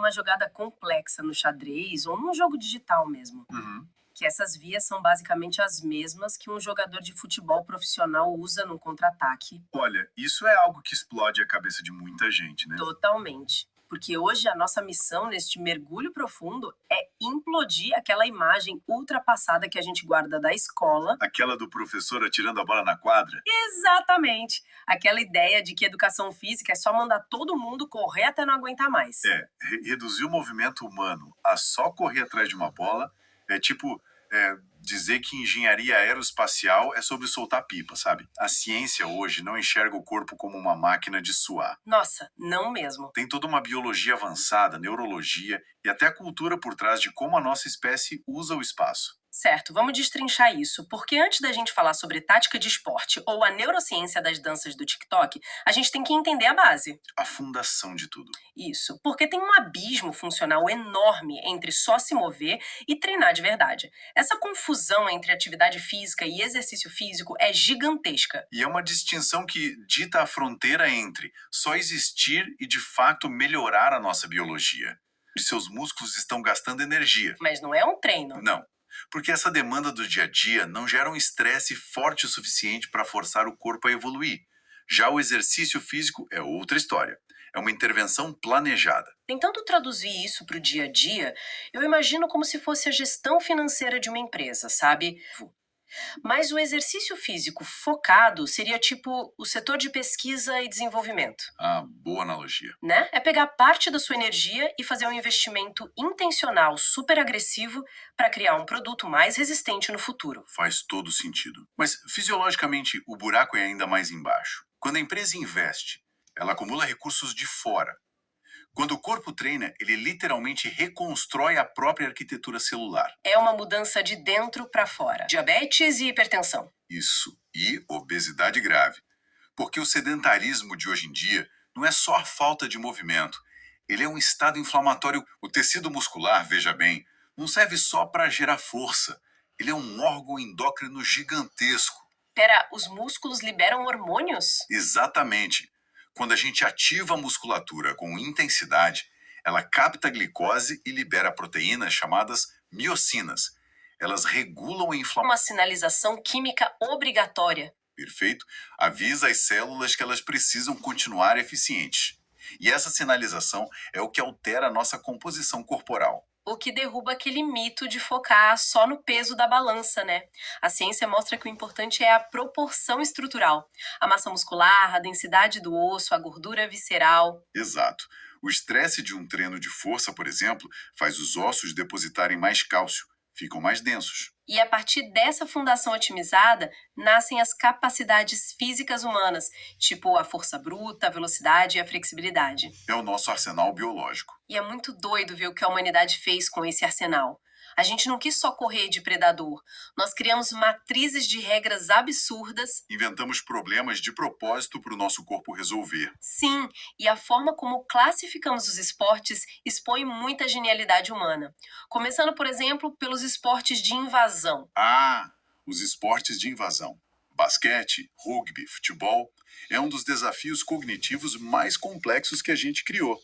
uma jogada complexa no xadrez ou num jogo digital mesmo. Uhum. Que essas vias são basicamente as mesmas que um jogador de futebol profissional usa num contra-ataque. Olha, isso é algo que explode a cabeça de muita gente, né? Totalmente. Porque hoje a nossa missão neste mergulho profundo é implodir aquela imagem ultrapassada que a gente guarda da escola. Aquela do professor atirando a bola na quadra? Exatamente. Aquela ideia de que educação física é só mandar todo mundo correr até não aguentar mais. Reduzir o movimento humano a só correr atrás de uma bola é tipo dizer que engenharia aeroespacial é sobre soltar pipa, sabe? A ciência hoje não enxerga o corpo como uma máquina de suar. Nossa, não mesmo. Tem toda uma biologia avançada, neurologia e até a cultura por trás de como a nossa espécie usa o espaço. Certo, vamos destrinchar isso, porque antes da gente falar sobre tática de esporte ou a neurociência das danças do TikTok, a gente tem que entender a base. A fundação de tudo. Isso, porque tem um abismo funcional enorme entre só se mover e treinar de verdade. Essa confusão entre atividade física e exercício físico é gigantesca. E é uma distinção que dita a fronteira entre só existir e de fato melhorar a nossa biologia. E seus músculos estão gastando energia. Mas não é um treino. Não, porque essa demanda do dia a dia não gera um estresse forte o suficiente para forçar o corpo a evoluir. Já o exercício físico é outra história. É uma intervenção planejada. Tentando traduzir isso para o dia a dia, eu imagino como se fosse a gestão financeira de uma empresa, sabe? Mas o exercício físico focado seria tipo o setor de pesquisa e desenvolvimento, Ah, boa analogia. né? É pegar parte da sua energia e fazer um investimento intencional super agressivo para criar um produto mais resistente no futuro. Faz todo sentido. Mas, fisiologicamente, o buraco é ainda mais embaixo. Quando a empresa investe, ela acumula recursos de fora. Quando o corpo treina, ele literalmente reconstrói a própria arquitetura celular. É uma mudança de dentro para fora. Diabetes e hipertensão. Isso. E obesidade grave. Porque o sedentarismo de hoje em dia não é só a falta de movimento. Ele é um estado inflamatório. O tecido muscular, veja bem, não serve só para gerar força. Ele é um órgão endócrino gigantesco. Pera, os músculos liberam hormônios? Exatamente. Quando a gente ativa a musculatura com intensidade, ela capta a glicose e libera proteínas chamadas miocinas. Elas regulam a inflamação. Uma sinalização química obrigatória. Perfeito? Avisa as células que elas precisam continuar eficientes. E essa sinalização é o que altera a nossa composição corporal. O que derruba aquele mito de focar só no peso da balança, né? A ciência mostra que o importante é a proporção estrutural. A massa muscular, a densidade do osso, a gordura visceral. Exato. O estresse de um treino de força, por exemplo, faz os ossos depositarem mais cálcio, ficam mais densos. E a partir dessa fundação otimizada, nascem as capacidades físicas humanas, tipo a força bruta, a velocidade e a flexibilidade. É o nosso arsenal biológico. E é muito doido ver o que a humanidade fez com esse arsenal. A gente não quis só correr de predador. Nós criamos matrizes de regras absurdas. Inventamos problemas de propósito para o nosso corpo resolver. Sim, e a forma como classificamos os esportes expõe muita genialidade humana. Começando, por exemplo, pelos esportes de invasão. Ah, os esportes de invasão. Basquete, rugby, futebol é um dos desafios cognitivos mais complexos que a gente criou.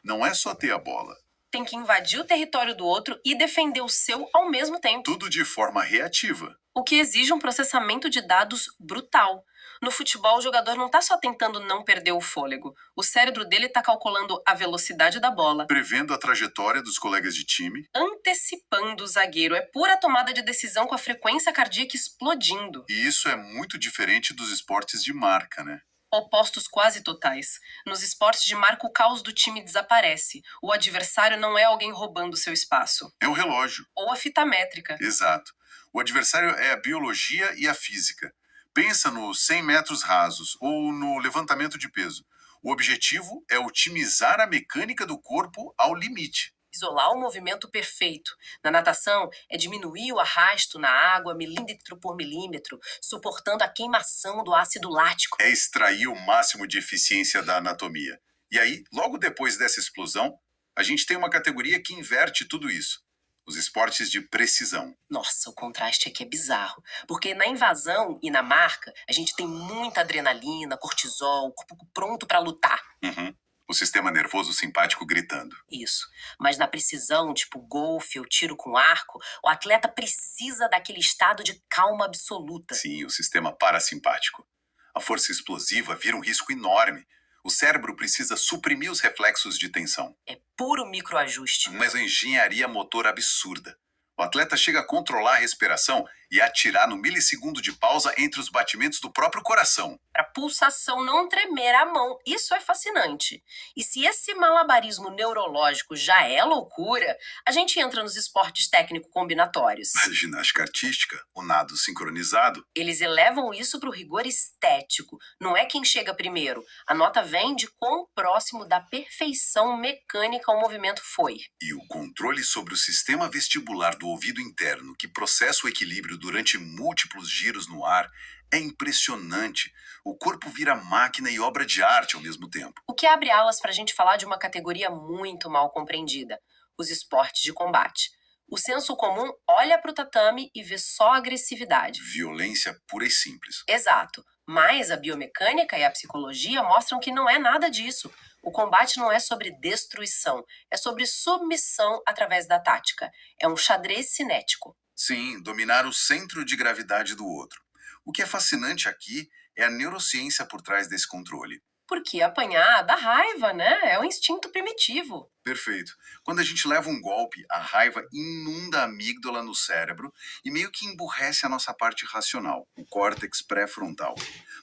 Não é só ter a bola. Tem que invadir o território do outro e defender o seu ao mesmo tempo, Tudo de forma reativa. o que exige um processamento de dados brutal. No futebol, o jogador não está só tentando não perder o fôlego. O cérebro dele está calculando a velocidade da bola, Prevendo a trajetória dos colegas de time. antecipando o zagueiro. É pura tomada de decisão com a frequência cardíaca explodindo. E isso é muito diferente dos esportes de marca, né? Opostos quase totais. Nos esportes de marca, o caos do time desaparece. O adversário não é alguém roubando seu espaço. É o relógio. Ou a fita métrica. Exato. O adversário é a biologia e a física. Pensa nos 100 metros rasos ou no levantamento de peso. O objetivo é otimizar a mecânica do corpo ao limite. Isolar o movimento perfeito. Na natação, é diminuir o arrasto na água milímetro por milímetro, suportando a queimação do ácido lático. É extrair o máximo de eficiência da anatomia. E aí, logo depois dessa explosão, a gente tem uma categoria que inverte tudo isso. Os esportes de precisão. Nossa, o contraste aqui é bizarro. Porque na invasão e na marca, a gente tem muita adrenalina, cortisol, o corpo pronto pra lutar. Uhum. O sistema nervoso simpático gritando. Isso. Mas na precisão, tipo golfe ou tiro com arco, o atleta precisa daquele estado de calma absoluta. Sim, o sistema parasimpático. A força explosiva vira um risco enorme. O cérebro precisa suprimir os reflexos de tensão. É puro microajuste. Mas a engenharia motor absurda. O atleta chega a controlar a respiração e atirar no milissegundo de pausa entre os batimentos do próprio coração. Para a pulsação não tremer a mão. Isso é fascinante. E se esse malabarismo neurológico já é loucura, a gente entra nos esportes técnico-combinatórios. A ginástica artística, o nado sincronizado, Eles elevam isso para o rigor estético. Não é quem chega primeiro. A nota vem de quão próximo da perfeição mecânica o movimento foi. e o controle sobre o sistema vestibular do ouvido interno, que processa o equilíbrio durante múltiplos giros no ar, é impressionante. O corpo vira máquina e obra de arte ao mesmo tempo. O que abre alas para a gente falar de uma categoria muito mal compreendida: os esportes de combate. O senso comum olha para o tatame e vê só agressividade. Violência pura e simples. Exato. Mas a biomecânica e a psicologia mostram que não é nada disso. O combate não é sobre destruição, é sobre submissão através da tática. É um xadrez cinético. Sim, dominar o centro de gravidade do outro. O que é fascinante aqui é a neurociência por trás desse controle. Porque apanhar dá raiva, né? É um instinto primitivo. Perfeito. Quando a gente leva um golpe, a raiva inunda a amígdala no cérebro e meio que emburrece a nossa parte racional, o córtex pré-frontal.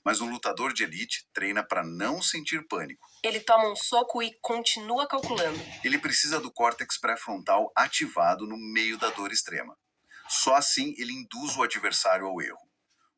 Mas um lutador de elite treina para não sentir pânico. Ele toma um soco e continua calculando. Ele precisa do córtex pré-frontal ativado no meio da dor extrema. Só assim ele induz o adversário ao erro.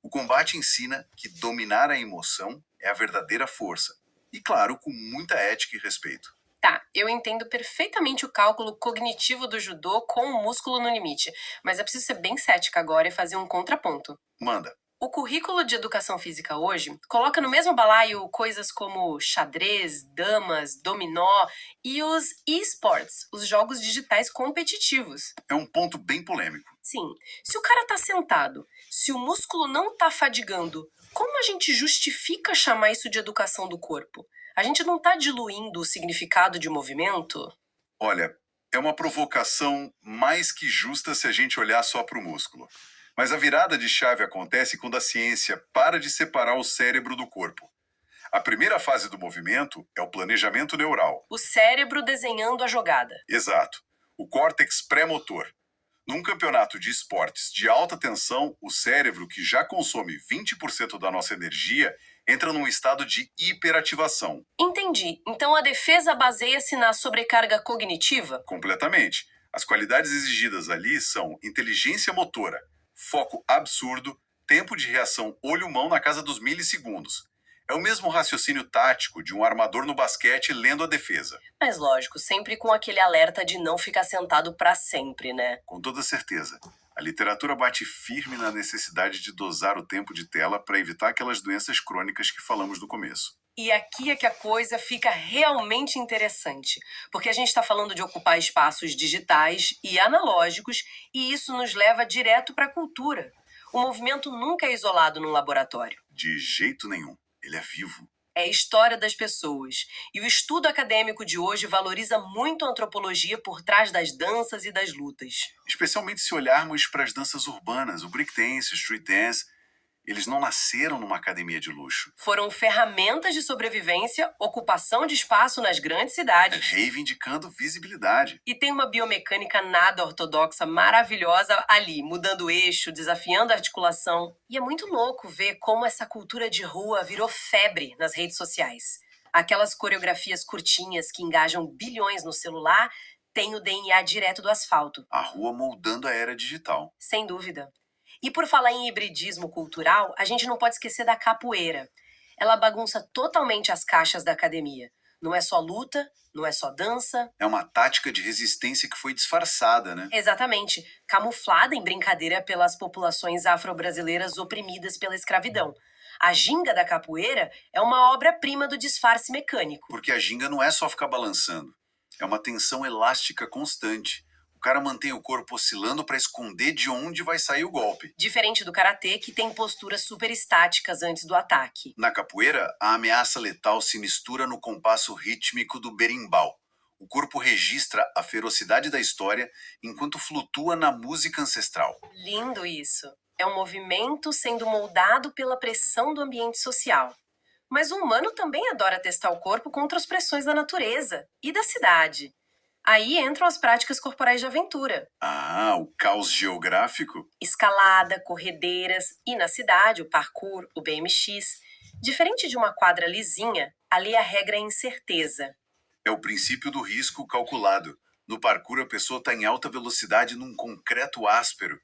O combate ensina que dominar a emoção é a verdadeira força. E claro, com muita ética e respeito. Tá, eu entendo perfeitamente o cálculo cognitivo do judô com o músculo no limite, mas eu preciso ser bem cética agora e fazer um contraponto. Manda. O currículo de educação física hoje coloca no mesmo balaio coisas como xadrez, damas, dominó e os esports, os jogos digitais competitivos. É um ponto bem polêmico. Sim, se o cara tá sentado, se o músculo não tá fadigando, como a gente justifica chamar isso de educação do corpo? A gente não tá diluindo o significado de movimento? Olha, é uma provocação mais que justa se a gente olhar só para o músculo. Mas a virada de chave acontece quando a ciência para de separar o cérebro do corpo. A primeira fase do movimento é o planejamento neural. O cérebro desenhando a jogada. Exato. O córtex pré-motor. Num campeonato de esportes de alta tensão, o cérebro, que já consome 20% da nossa energia, entra num estado de hiperativação. Entendi. Então a defesa baseia-se na sobrecarga cognitiva? Completamente. As qualidades exigidas ali são inteligência motora, foco absurdo, tempo de reação olho-mão na casa dos milissegundos. É o mesmo raciocínio tático de um armador no basquete lendo a defesa. Mas lógico, sempre com aquele alerta de não ficar sentado pra sempre, né? Com toda certeza. A literatura bate firme na necessidade de dosar o tempo de tela para evitar aquelas doenças crônicas que falamos no começo. E aqui é que a coisa fica realmente interessante, porque a gente está falando de ocupar espaços digitais e analógicos, e isso nos leva direto para a cultura. O movimento nunca é isolado num laboratório. De jeito nenhum. Ele é vivo. É a história das pessoas. E o estudo acadêmico de hoje valoriza muito a antropologia por trás das danças e das lutas. Especialmente se olharmos para as danças urbanas, o breakdance, o street dance. Eles não nasceram numa academia de luxo. Foram ferramentas de sobrevivência, ocupação de espaço nas grandes cidades. Reivindicando visibilidade. E tem uma biomecânica nada ortodoxa maravilhosa ali, mudando o eixo, desafiando a articulação. E é muito louco ver como essa cultura de rua virou febre nas redes sociais. Aquelas coreografias curtinhas que engajam bilhões no celular têm o DNA direto do asfalto. A rua moldando a era digital. Sem dúvida. E por falar em hibridismo cultural, a gente não pode esquecer da capoeira. Ela bagunça totalmente as caixas da academia. Não é só luta, não é só dança. É uma tática de resistência que foi disfarçada, né? Exatamente, camuflada em brincadeira pelas populações afro-brasileiras oprimidas pela escravidão. A ginga da capoeira é uma obra-prima do disfarce mecânico. Porque a ginga não é só ficar balançando. É uma tensão elástica constante. O cara mantém o corpo oscilando para esconder de onde vai sair o golpe. Diferente do karatê, que tem posturas super estáticas antes do ataque. Na capoeira, a ameaça letal se mistura no compasso rítmico do berimbau. O corpo registra a ferocidade da história enquanto flutua na música ancestral. Lindo isso! É um movimento sendo moldado pela pressão do ambiente social. Mas o humano também adora testar o corpo contra as pressões da natureza e da cidade. Aí entram as práticas corporais de aventura. Ah, o caos geográfico? Escalada, corredeiras e, na cidade, o parkour, o BMX. Diferente de uma quadra lisinha, ali a regra é incerteza. É o princípio do risco calculado. No parkour, a pessoa está em alta velocidade num concreto áspero.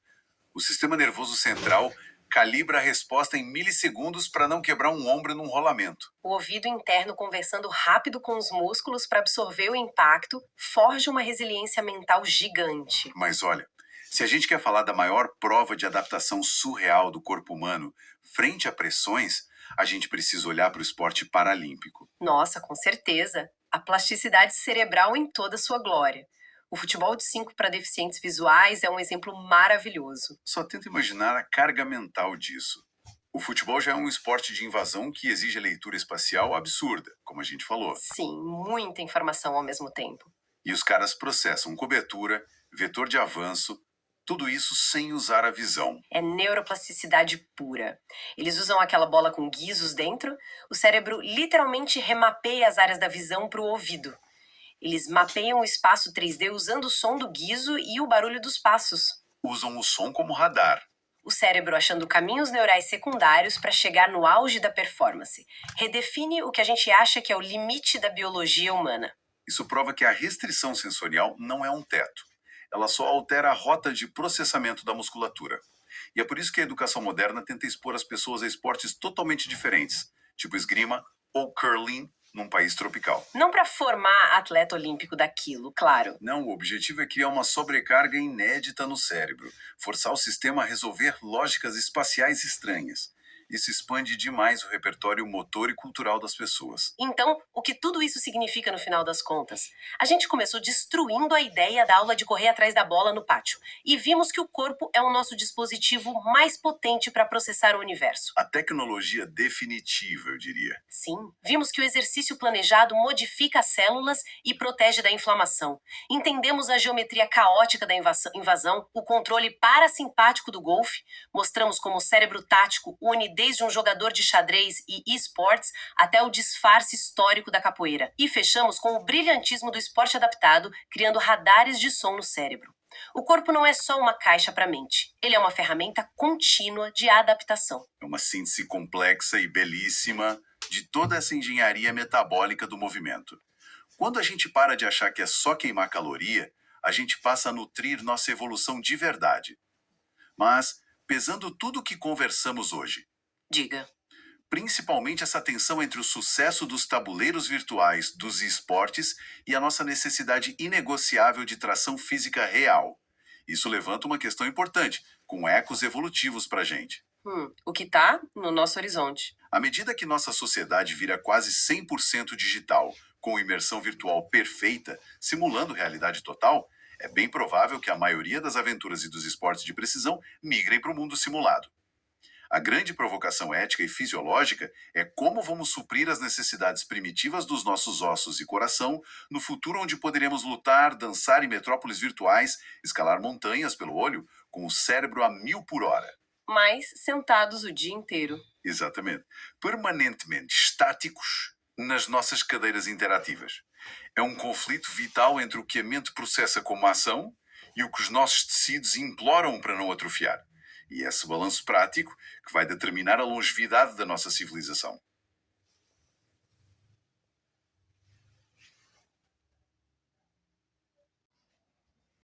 O sistema nervoso central calibra a resposta em milissegundos para não quebrar um ombro num rolamento. O ouvido interno conversando rápido com os músculos para absorver o impacto forja uma resiliência mental gigante. Mas olha, se a gente quer falar da maior prova de adaptação surreal do corpo humano frente a pressões, a gente precisa olhar para o esporte paralímpico. Nossa, com certeza. A plasticidade cerebral em toda sua glória. O futebol de 5 para deficientes visuais é um exemplo maravilhoso. Só tenta imaginar a carga mental disso. O futebol já é um esporte de invasão que exige leitura espacial absurda, como a gente falou. Sim, muita informação ao mesmo tempo. E os caras processam cobertura, vetor de avanço, tudo isso sem usar a visão. É neuroplasticidade pura. Eles usam aquela bola com guizos dentro, o cérebro literalmente remapeia as áreas da visão para o ouvido. Eles mapeiam o espaço 3D usando o som do guizo e o barulho dos passos. Usam o som como radar. O cérebro achando caminhos neurais secundários para chegar no auge da performance. Redefine o que a gente acha que é o limite da biologia humana. Isso prova que a restrição sensorial não é um teto. Ela só altera a rota de processamento da musculatura. E é por isso que a educação moderna tenta expor as pessoas a esportes totalmente diferentes, tipo esgrima ou curling num país tropical. Não para formar atleta olímpico daquilo, claro. Não, o objetivo é criar uma sobrecarga inédita no cérebro, forçar o sistema a resolver lógicas espaciais estranhas. Isso expande demais o repertório motor e cultural das pessoas. Então, o que tudo isso significa no final das contas? A gente começou destruindo a ideia da aula de correr atrás da bola no pátio e vimos que o corpo é o nosso dispositivo mais potente para processar o universo. A tecnologia definitiva, eu diria. Sim, vimos que o exercício planejado modifica as células e protege da inflamação. Entendemos a geometria caótica da invasão, o controle parasimpático do golfe, mostramos como o cérebro tático une desde um jogador de xadrez e esportes até o disfarce histórico da capoeira. E fechamos com o brilhantismo do esporte adaptado, criando radares de som no cérebro. O corpo não é só uma caixa para a mente, ele é uma ferramenta contínua de adaptação. É uma síntese complexa e belíssima de toda essa engenharia metabólica do movimento. Quando a gente para de achar que é só queimar caloria, a gente passa a nutrir nossa evolução de verdade. Mas, pesando tudo o que conversamos hoje, Diga. principalmente essa tensão entre o sucesso dos tabuleiros virtuais, dos esportes e a nossa necessidade inegociável de tração física real. Isso levanta uma questão importante, com ecos evolutivos pra gente. O que tá no nosso horizonte. À medida que nossa sociedade vira quase 100% digital, com imersão virtual perfeita, simulando realidade total, é bem provável que a maioria das aventuras e dos esportes de precisão migrem para o mundo simulado. A grande provocação ética e fisiológica é como vamos suprir as necessidades primitivas dos nossos ossos e coração no futuro onde poderemos lutar, dançar em metrópoles virtuais, escalar montanhas pelo olho, com o cérebro a 1000 por hora. Mas sentados o dia inteiro. Exatamente. Permanentemente estáticos nas nossas cadeiras interativas. É um conflito vital entre o que a mente processa como ação e o que os nossos tecidos imploram para não atrofiar. E é esse balanço prático que vai determinar a longevidade da nossa civilização.